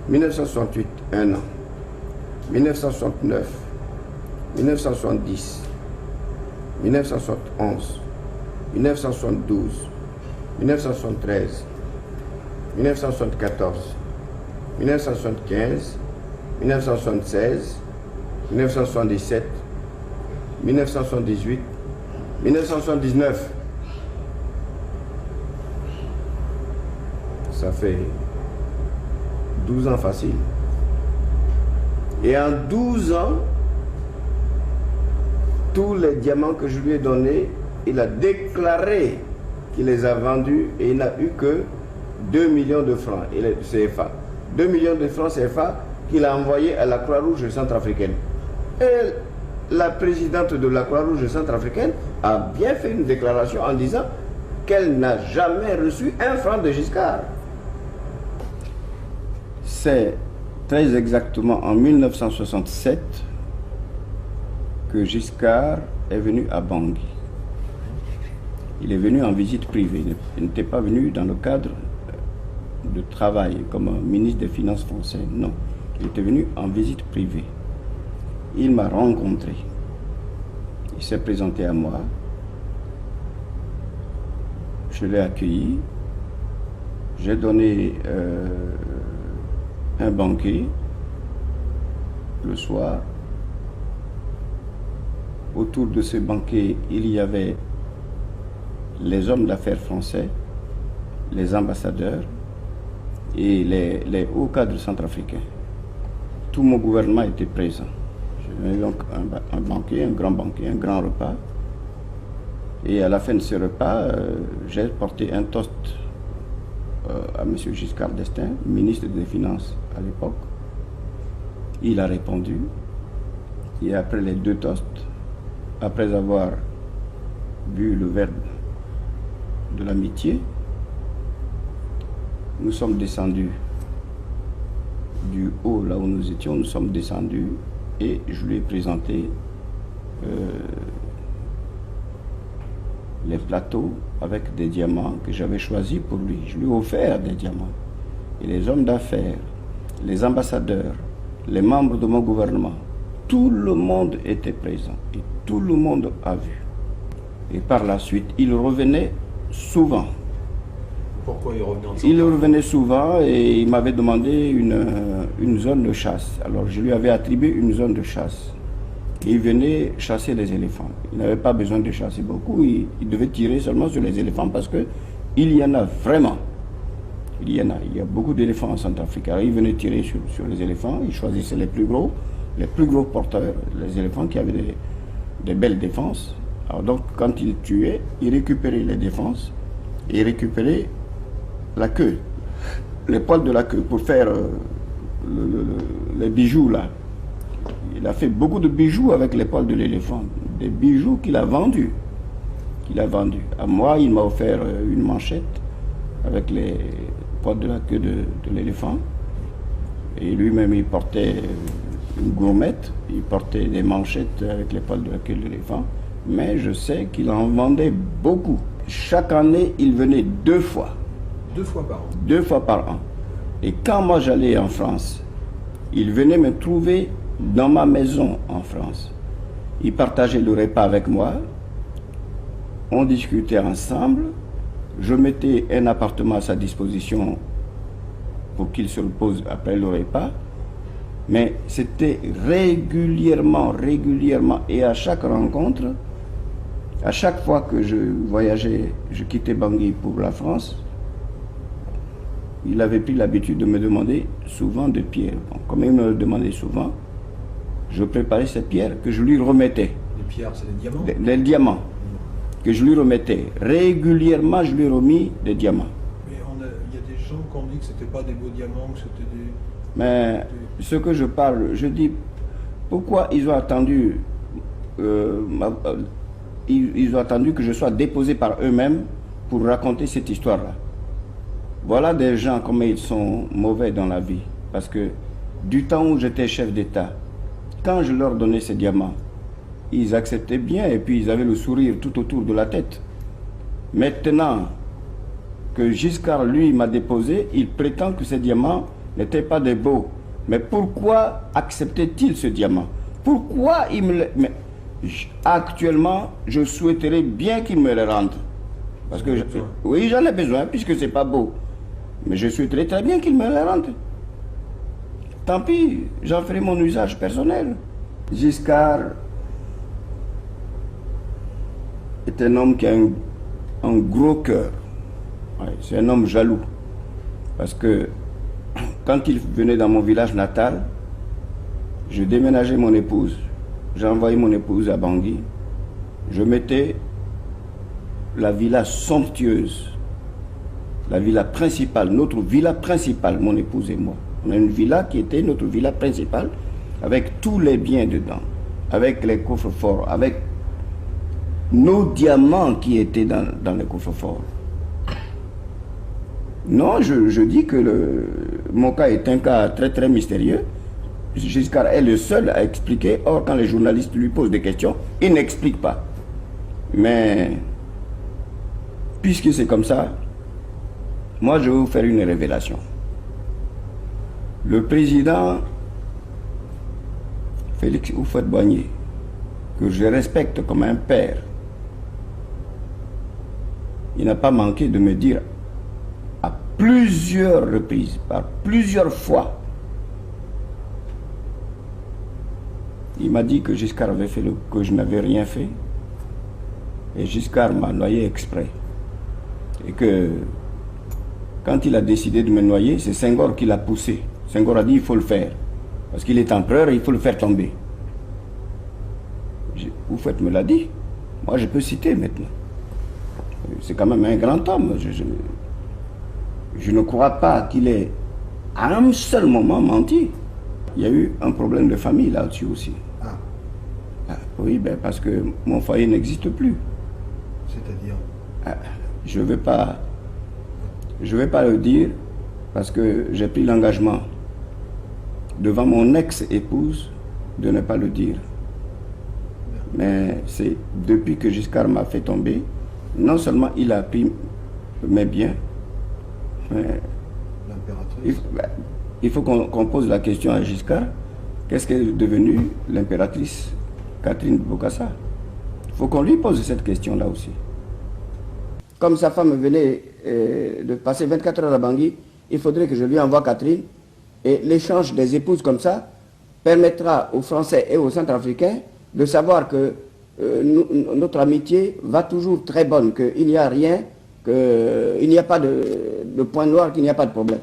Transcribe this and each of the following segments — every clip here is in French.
1968, 1 an. 1969, 1970, 1971, 1972, 1973, 1974, 1975, 1976, 1977, 1978, 1979. Ça fait 12 ans facile. Et en 12 ans, tous les diamants que je lui ai donnés, il a déclaré qu'il les a vendus et il n'a eu que 2 millions de francs CFA. 2 millions de francs CFA qu'il a envoyés à la Croix-Rouge centrafricaine. Et la présidente de la Croix-Rouge centrafricaine a bien fait une déclaration en disant qu'elle n'a jamais reçu un franc de Giscard. C'est très exactement en 1967 que Giscard est venu à Bangui. Il est venu en visite privée. Il n'était pas venu dans le cadre de travail comme ministre des Finances français. Non. Il était venu en visite privée. Il m'a rencontré. Il s'est présenté à moi. Je l'ai accueilli. J'ai donné un banquet le soir. Autour de ce banquet, il y avait les hommes d'affaires français, les ambassadeurs et les hauts cadres centrafricains. Tout mon gouvernement était présent. J'ai eu donc un banquet, un grand repas. Et à la fin de ce repas, j'ai porté un toast à M. Giscard d'Estaing, ministre des Finances à l'époque. Il a répondu. Et après les deux toasts, après avoir bu le verbe de l'amitié, nous sommes descendus du haut, là où nous étions, nous sommes descendus et je lui ai présenté les plateaux avec des diamants que j'avais choisis pour lui. Je lui ai offert des diamants. Et les hommes d'affaires, les ambassadeurs, les membres de mon gouvernement, tout le monde était présent et tout le monde a vu. Et par la suite, il revenait souvent. Pourquoi il revenait ensemble? Il revenait souvent et il m'avait demandé une zone de chasse. Alors je lui avais attribué une zone de chasse. Et il venait chasser les éléphants. Il n'avait pas besoin de chasser beaucoup. Il devait tirer seulement sur les éléphants parce qu'il y en a vraiment. Il y a beaucoup d'éléphants en Centrafrique. Alors il venait tirer sur les éléphants. Il choisissait les plus gros porteurs, les éléphants qui avaient des belles défenses. Alors donc quand il tuait, il récupérait les défenses et il récupérait la queue, les poils de la queue pour faire les bijoux là. Il a fait beaucoup de bijoux avec les poils de l'éléphant, des bijoux qu'il a vendus. À moi, il m'a offert une manchette avec les poils de la queue de l'éléphant. Et lui-même, il portait une gourmette, il portait des manchettes avec les poils de la queue de l'éléphant. Mais je sais qu'il en vendait beaucoup. Chaque année, il venait 2 fois. 2 fois par an? 2 fois par an. Et quand moi j'allais en France, il venait me trouver dans ma maison en France. Il partageait le repas avec moi. On discutait ensemble. Je mettais un appartement à sa disposition pour qu'il se repose après le repas. Mais c'était régulièrement. Et à chaque rencontre, à chaque fois que je voyageais, je quittais Bangui pour la France, il avait pris l'habitude de me demander souvent des pierres. Bon, comme il me le demandait souvent, je préparais ces pierres que je lui remettais. Les pierres, c'est des diamants? Les diamants que je lui remettais. Régulièrement, je lui ai remis des diamants. Mais il y a des gens qui ont dit que ce n'était pas des beaux diamants, que c'était des... Mais ce que je parle, je dis, pourquoi ils ont attendu ils ont attendu que je sois déposé par eux-mêmes pour raconter cette histoire-là. Voilà des gens comme ils sont mauvais dans la vie. Parce que du temps où j'étais chef d'État, quand je leur donnais ces diamants, ils acceptaient bien et puis ils avaient le sourire tout autour de la tête. Maintenant que Giscard, lui, m'a déposé, il prétend que ces diamants n'étaient pas des beaux. Mais pourquoi acceptait-il ce diamant? Pourquoi il me le... Mais actuellement, je souhaiterais bien qu'il me le rende. Parce que, oui, j'en ai besoin, puisque c'est pas beau. Mais je souhaiterais très bien qu'il me le rende. Tant pis, j'en ferai mon usage personnel. Giscard est un homme qui a un gros cœur. Ouais, c'est un homme jaloux. Parce que quand il venait dans mon village natal, je déménageais mon épouse. J'ai envoyé mon épouse à Bangui. Je mettais la villa somptueuse, la villa principale, notre villa principale, mon épouse et moi. On a une villa qui était notre villa principale, avec tous les biens dedans, avec les coffres forts, avec nos diamants qui étaient dans les coffres forts. Non, je dis que mon cas est un cas très très mystérieux. Giscard est le seul à expliquer. Or, quand les journalistes lui posent des questions, il n'explique pas. Mais, puisque c'est comme ça, moi je vais vous faire une révélation. Le président Félix Houphouët-Boigny, que je respecte comme un père, il n'a pas manqué de me dire à plusieurs reprises, par plusieurs fois, il m'a dit que Giscard avait fait que je n'avais rien fait. Et Giscard m'a noyé exprès. Et que quand il a décidé de me noyer, c'est Senghor qui l'a poussé. Senghor a dit il faut le faire. Parce qu'il est empereur et il faut le faire tomber. Houphouët me l'a dit. Moi je peux citer maintenant. C'est quand même un grand homme. Je ne crois pas qu'il ait à un seul moment menti. Il y a eu un problème de famille là-dessus aussi. Ah, oui, ben parce que mon foyer n'existe plus. C'est-à-dire? Je ne vais pas le dire parce que j'ai pris l'engagement devant mon ex-épouse de ne pas le dire. Mais c'est depuis que Giscard m'a fait tomber, non seulement il a pris mes biens, mais il faut qu'on pose la question à Giscard, qu'est-ce qu'est devenue l'impératrice Catherine Bokassa? Il faut qu'on lui pose cette question-là aussi. Comme sa femme venait de passer 24 heures à Bangui, il faudrait que je lui envoie Catherine. Et l'échange des épouses comme ça permettra aux Français et aux Centrafricains de savoir que notre amitié va toujours très bonne, qu'il n'y a rien, qu'il n'y a pas de point noir, qu'il n'y a pas de problème.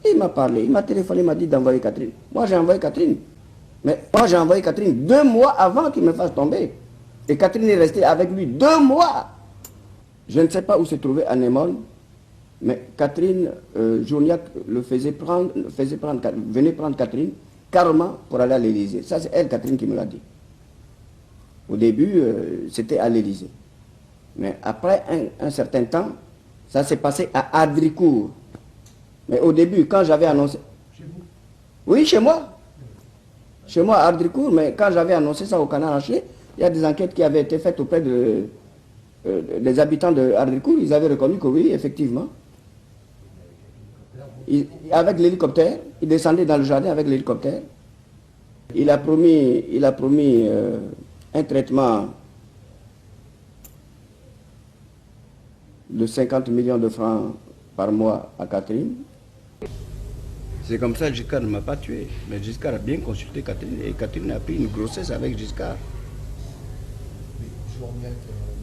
Et il m'a parlé, il m'a téléphoné, il m'a dit d'envoyer Catherine. Moi j'ai envoyé Catherine. Mais moi j'ai envoyé Catherine 2 mois avant qu'il me fasse tomber. Et Catherine est restée avec lui 2 mois. Je ne sais pas où se trouvait Anémone, mais Catherine, Journiac venait prendre Catherine carrément pour aller à l'Élysée. Ça c'est elle, Catherine, qui me l'a dit. Au début, c'était à l'Élysée. Mais après un certain temps, ça s'est passé à Adricourt. Mais au début, quand j'avais annoncé... Chez vous? Oui, chez moi. Chez moi, à Adricourt, mais quand j'avais annoncé ça au Canard Enchaîné, il y a des enquêtes qui avaient été faites auprès des habitants de Adricourt. Ils avaient reconnu que oui, effectivement. Avec l'hélicoptère, il descendait dans le jardin avec l'hélicoptère. Il a promis un traitement de 50 millions de francs par mois à Catherine. C'est comme ça que Giscard ne m'a pas tué. Mais Giscard a bien consulté Catherine et Catherine a pris une grossesse avec Giscard.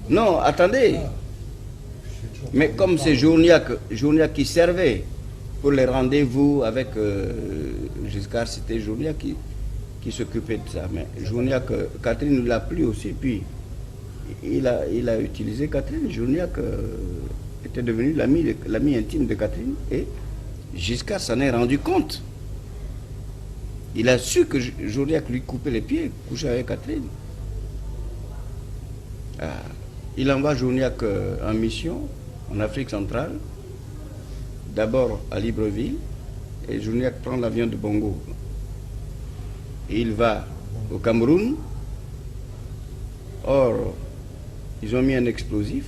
Non, attendez. Mais comme c'est Journiac qui servait pour les rendez-vous avec Giscard, c'était Journiac qui s'occupait de ça. Mais Journiac, Catherine l'a plu aussi, puis il a utilisé Catherine. Journiac était devenu l'ami intime de Catherine et Giscard s'en est rendu compte. Il a su que Journiac lui coupait les pieds, couchait avec Catherine. Il envoie Journiac en mission en Afrique centrale, d'abord à Libreville, et Journiac prend l'avion de Bongo. Et il va au Cameroun. Or, ils ont mis un explosif.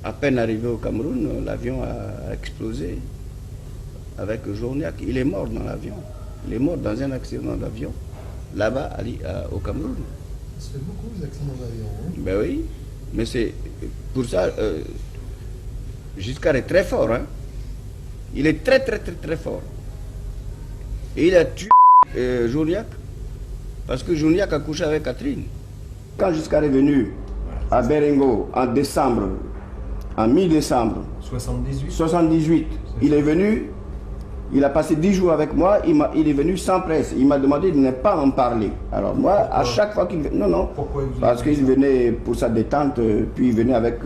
À peine arrivé au Cameroun, l'avion a explosé. avec Journiac. Il est mort dans l'avion. Il est mort dans un accident d'avion, là-bas, au Cameroun. Ça fait beaucoup les accidents d'avion. Hein? Ben oui, mais c'est pour ça, Giscard est très fort. Hein? Il est très fort. Et il a tué Journiac, parce que Journiac a couché avec Catherine. Quand Giscard est venu à Berengo en décembre, en mi-décembre 78, il est venu, il a passé 10 jours avec moi, il est venu sans presse. Il m'a demandé de ne pas en parler. Alors moi, pourquoi? À chaque fois qu'il venait... Non, parce qu'il venait pour sa détente, puis il venait avec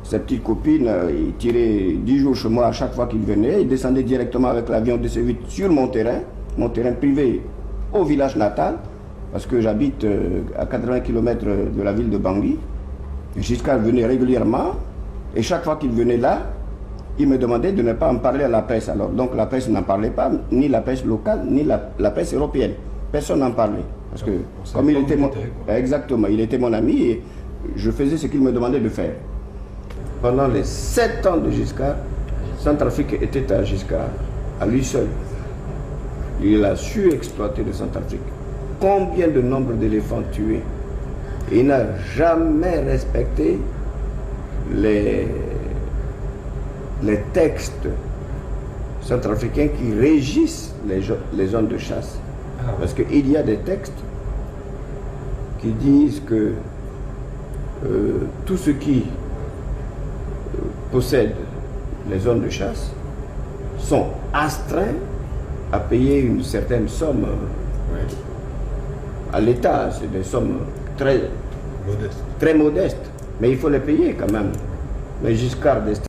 ses petites copines, il tirait 10 jours chez moi à chaque fois qu'il venait, il descendait directement avec l'avion DC-8 sur mon terrain privé au village natal, parce que j'habite à 80 km de la ville de Bangui. Giscard venait régulièrement, et chaque fois qu'il venait là, il me demandait de ne pas en parler à la presse. Alors, donc la presse n'en parlait pas, ni la presse locale, ni la presse européenne. Personne n'en parlait. Parce que, comme il était exactement, il était mon ami, et je faisais ce qu'il me demandait de faire. Pendant les 7 ans de Giscard, Centrafrique était à Giscard, à lui seul. Il a su exploiter le Centrafrique. Combien de nombre d'éléphants tués? Il n'a jamais respecté les textes centrafricains qui régissent les zones de chasse. Parce qu'il y a des textes qui disent que tous ceux qui possèdent les zones de chasse sont astreints à payer une certaine somme à l'État. C'est des sommes très modestes, mais il faut les payer quand même. Mais Giscard d'Estaing